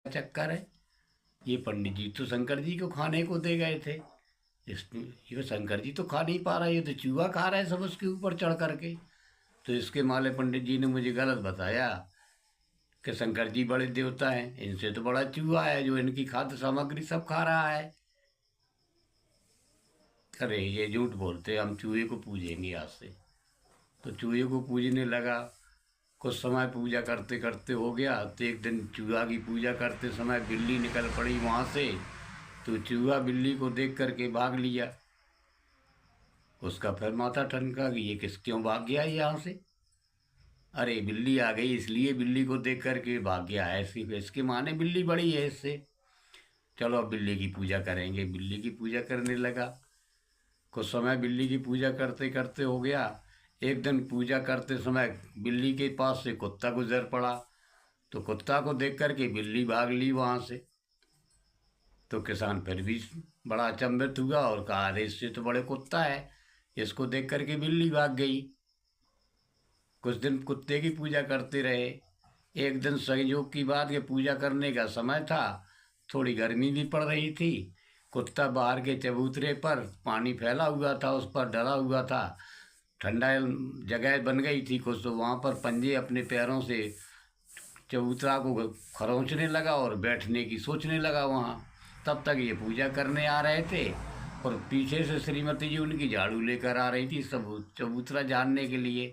चक्कर है। ये पंडित जी तो शंकर जी को खाने को दे गए थे, इसमें ये शंकर जी तो खा नहीं पा रहा, ये तो चूहा खा रहा है सब उसके ऊपर चढ़ करके। तो इसके माले पंडित जी ने मुझे गलत बताया कि शंकर जी बड़े देवता हैं, इनसे तो बड़ा चूहा है जो इनकी खाद्य सामग्री सब खा रहा है। अरे ये झूठ बोलते, हम चूहे को पूजेंगे आज से। तो चूहे को पूजने लगा। कुछ समय पूजा करते करते हो गया, तो एक दिन चूहा की पूजा करते समय बिल्ली निकल पड़ी वहाँ से। तो चूहा बिल्ली को देख करके भाग लिया। उसका फिर माथा ठनका कि ये क्यों भाग गया यहाँ से। अरे बिल्ली आ गई इसलिए बिल्ली को देख करके भाग गया है, इसके माने बिल्ली बड़ी है इससे। चलो अब बिल्ली की पूजा करेंगे, बिल्ली की पूजा करने लगा। कुछ समय बिल्ली की पूजा करते करते हो गया। एक दिन पूजा करते समय बिल्ली के पास से कुत्ता गुजर पड़ा। तो कुत्ता को देख करके बिल्ली भाग ली वहाँ से। तो किसान फिर भी बड़ा अचंभित हुआ और कहा अरे इससे तो बड़े कुत्ता है, इसको देख करके बिल्ली भाग गई। कुछ दिन कुत्ते की पूजा करते रहे। एक दिन संयोग की बात कि पूजा करने का समय था, थोड़ी गर्मी भी पड़ रही थी। कुत्ता बाहर के चबूतरे पर, पानी फैला हुआ था उस पर डरा हुआ था, ठंडा जगह बन गई थी कुछ, तो वहाँ पर पंजे अपने पैरों से चबूतरा को खरोंचने लगा और बैठने की सोचने लगा वहाँ। तब तक ये पूजा करने आ रहे थे और पीछे से श्रीमती जी उनकी झाड़ू लेकर आ रही थी सब चबूतरा जानने के लिए।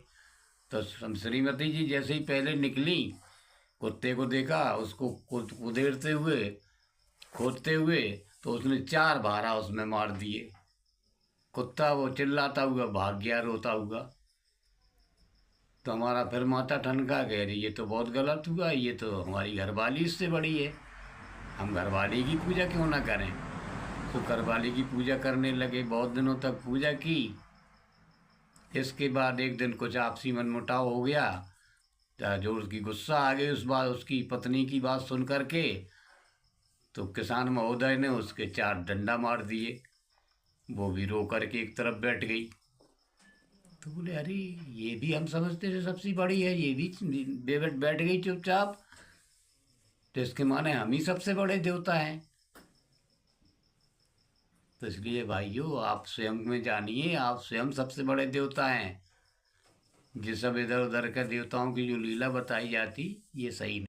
तो श्रीमती जी जैसे ही पहले निकली, कुत्ते को देखा, उसको उधेड़ते हुए खोदते हुए, तो उसने 4 बारह उसमें मार दिए। कुत्ता वो चिल्लाता हुआ भाग गया रोता हुआ। तो हमारा फिर माथा ठनका, कह रही ये तो बहुत गलत हुआ, ये तो हमारी घरवाली इससे बड़ी है, हम घरवाली की पूजा क्यों ना करें। तो घरवाली की पूजा करने लगे, बहुत दिनों तक पूजा की। इसके बाद एक दिन कुछ आपसी मनमुटाव हो गया, जो उसकी गुस्सा आ गई उस बात, उसकी पत्नी की बात सुन करके। तो किसान महोदय ने उसके 4 डंडा मार दिए। वो भी रो करके एक तरफ बैठ गई। तो बोले अरे ये भी हम समझते थे सबसे बड़ी है, ये भी बैठ गई चुपचाप, तो इसके माने हम ही सबसे बड़े देवता हैं। तो इसलिए भाइयों आप स्वयं में जानिए, आप स्वयं सबसे बड़े देवता हैं। ये सब इधर उधर के देवताओं की जो लीला बताई जाती ये सही नहीं।